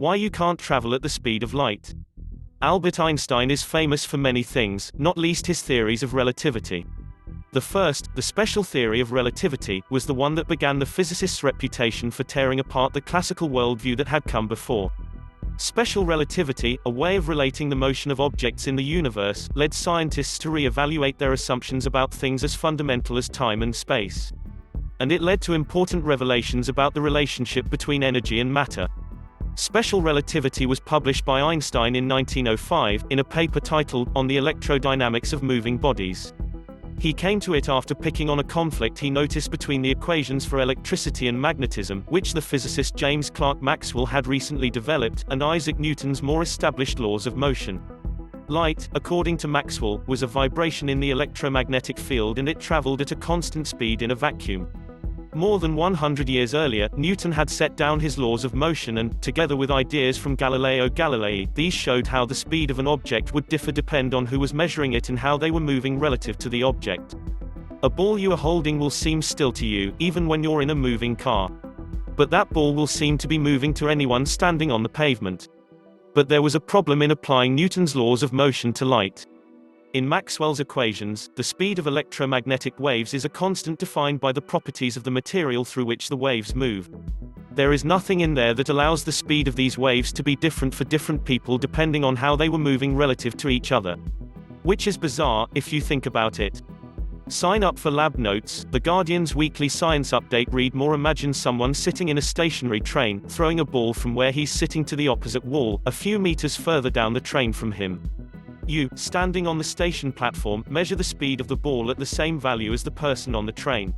Why you can't travel at the speed of light. Albert Einstein is famous for many things, not least his theories of relativity. The first, the special theory of relativity, was the one that began the physicist's reputation for tearing apart the classical worldview that had come before. Special relativity, a way of relating the motion of objects in the universe, led scientists to re-evaluate their assumptions about things as fundamental as time and space. And it led to important revelations about the relationship between energy and matter. Special relativity was published by Einstein in 1905, in a paper titled, On the Electrodynamics of Moving Bodies. He came to it after picking on a conflict he noticed between the equations for electricity and magnetism, which the physicist James Clerk Maxwell had recently developed, and Isaac Newton's more established laws of motion. Light, according to Maxwell, was a vibration in the electromagnetic field and it traveled at a constant speed in a vacuum. More than 100 years earlier, Newton had set down his laws of motion and, together with ideas from Galileo Galilei, these showed how the speed of an object would depend on who was measuring it and how they were moving relative to the object. A ball you are holding will seem still to you, even when you're in a moving car. But that ball will seem to be moving to anyone standing on the pavement. But there was a problem in applying Newton's laws of motion to light. In Maxwell's equations, the speed of electromagnetic waves is a constant defined by the properties of the material through which the waves move. There is nothing in there that allows the speed of these waves to be different for different people depending on how they were moving relative to each other. Which is bizarre, if you think about it. Sign up for lab notes. The Guardian's weekly science update. Read more. Imagine someone sitting in a stationary train, throwing a ball from where he's sitting to the opposite wall, a few meters further down the train from him. You, standing on the station platform, measure the speed of the ball at the same value as the person on the train.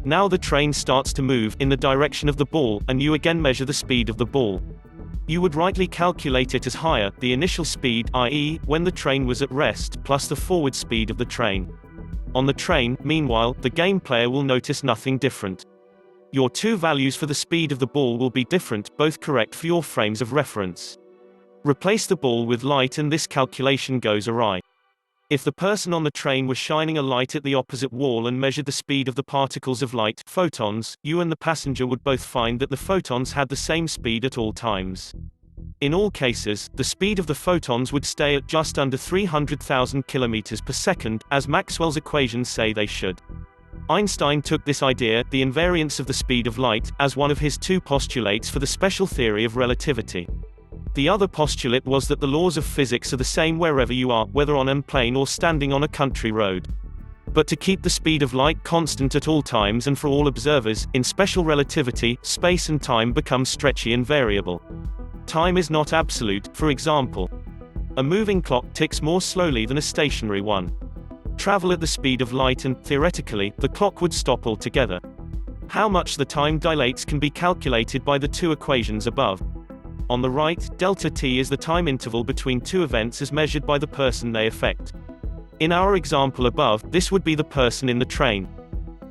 Now the train starts to move in the direction of the ball, and you again measure the speed of the ball. You would rightly calculate it as higher, the initial speed, i.e., when the train was at rest, plus the forward speed of the train. On the train, meanwhile, the game player will notice nothing different. Your two values for the speed of the ball will be different, both correct for your frames of reference. Replace the ball with light and this calculation goes awry. If the person on the train was shining a light at the opposite wall and measured the speed of the particles of light, photons, you and the passenger would both find that the photons had the same speed at all times. In all cases, the speed of the photons would stay at just under 300,000 kilometers per second, as Maxwell's equations say they should. Einstein took this idea, the invariance of the speed of light, as one of his two postulates for the special theory of relativity. The other postulate was that the laws of physics are the same wherever you are, whether on an plane or standing on a country road. But to keep the speed of light constant at all times and for all observers, in special relativity, space and time become stretchy and variable. Time is not absolute. For example, a moving clock ticks more slowly than a stationary one. Travel at the speed of light and, theoretically, the clock would stop altogether. How much the time dilates can be calculated by the two equations above. On the right, delta t is the time interval between two events as measured by the person they affect. In our example above, this would be the person in the train.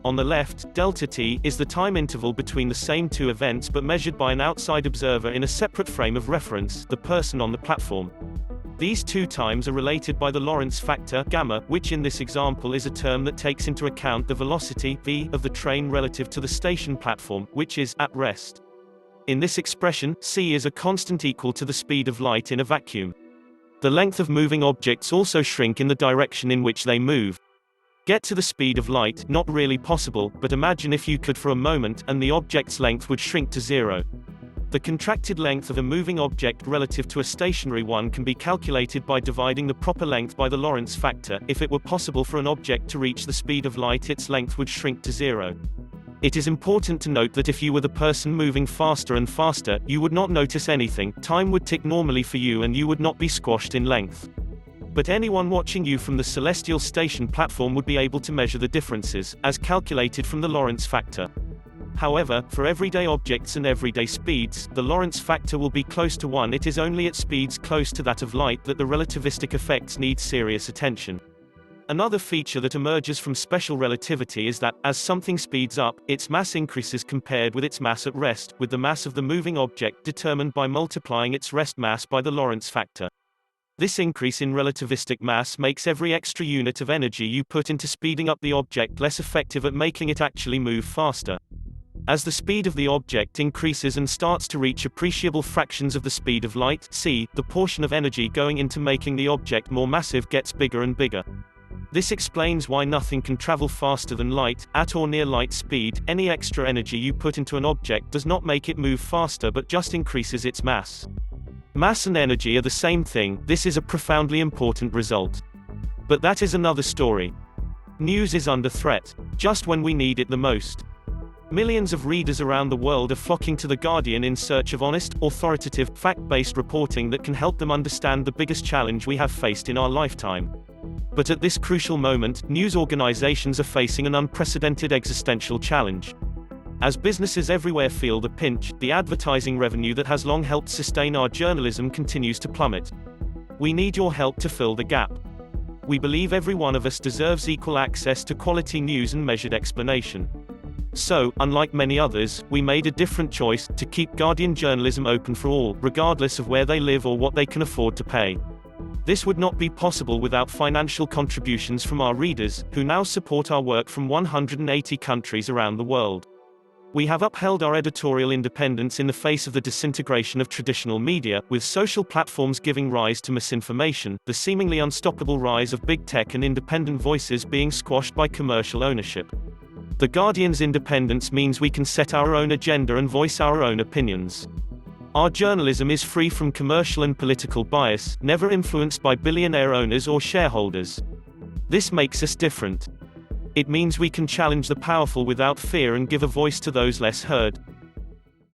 On the left, delta t is the time interval between the same two events but measured by an outside observer in a separate frame of reference, the person on the platform. These two times are related by the Lorentz factor, gamma, which in this example is a term that takes into account the velocity, v, of the train relative to the station platform, which is at rest. In this expression, c is a constant equal to the speed of light in a vacuum. The length of moving objects also shrink in the direction in which they move. Get to the speed of light, not really possible, but imagine if you could for a moment, and the object's length would shrink to zero. The contracted length of a moving object relative to a stationary one can be calculated by dividing the proper length by the Lorentz factor. If it were possible for an object to reach the speed of light, its length would shrink to zero. It is important to note that if you were the person moving faster and faster, you would not notice anything, time would tick normally for you and you would not be squashed in length. But anyone watching you from the celestial station platform would be able to measure the differences, as calculated from the Lorentz factor. However, for everyday objects and everyday speeds, the Lorentz factor will be close to 1. It is only at speeds close to that of light that the relativistic effects need serious attention. Another feature that emerges from special relativity is that, as something speeds up, its mass increases compared with its mass at rest, with the mass of the moving object determined by multiplying its rest mass by the Lorentz factor. This increase in relativistic mass makes every extra unit of energy you put into speeding up the object less effective at making it actually move faster. As the speed of the object increases and starts to reach appreciable fractions of the speed of light, c, the portion of energy going into making the object more massive gets bigger and bigger. This explains why nothing can travel faster than light, at or near light speed. Any extra energy you put into an object does not make it move faster but just increases its mass. Mass and energy are the same thing. This is a profoundly important result. But that is another story. News is under threat, just when we need it the most. Millions of readers around the world are flocking to The Guardian in search of honest, authoritative, fact-based reporting that can help them understand the biggest challenge we have faced in our lifetime. But at this crucial moment, news organizations are facing an unprecedented existential challenge. As businesses everywhere feel the pinch, the advertising revenue that has long helped sustain our journalism continues to plummet. We need your help to fill the gap. We believe every one of us deserves equal access to quality news and measured explanation. So, unlike many others, we made a different choice, to keep Guardian journalism open for all, regardless of where they live or what they can afford to pay. This would not be possible without financial contributions from our readers, who now support our work from 180 countries around the world. We have upheld our editorial independence in the face of the disintegration of traditional media, with social platforms giving rise to misinformation, the seemingly unstoppable rise of big tech and independent voices being squashed by commercial ownership. The Guardian's independence means we can set our own agenda and voice our own opinions. Our journalism is free from commercial and political bias, never influenced by billionaire owners or shareholders. This makes us different. It means we can challenge the powerful without fear and give a voice to those less heard.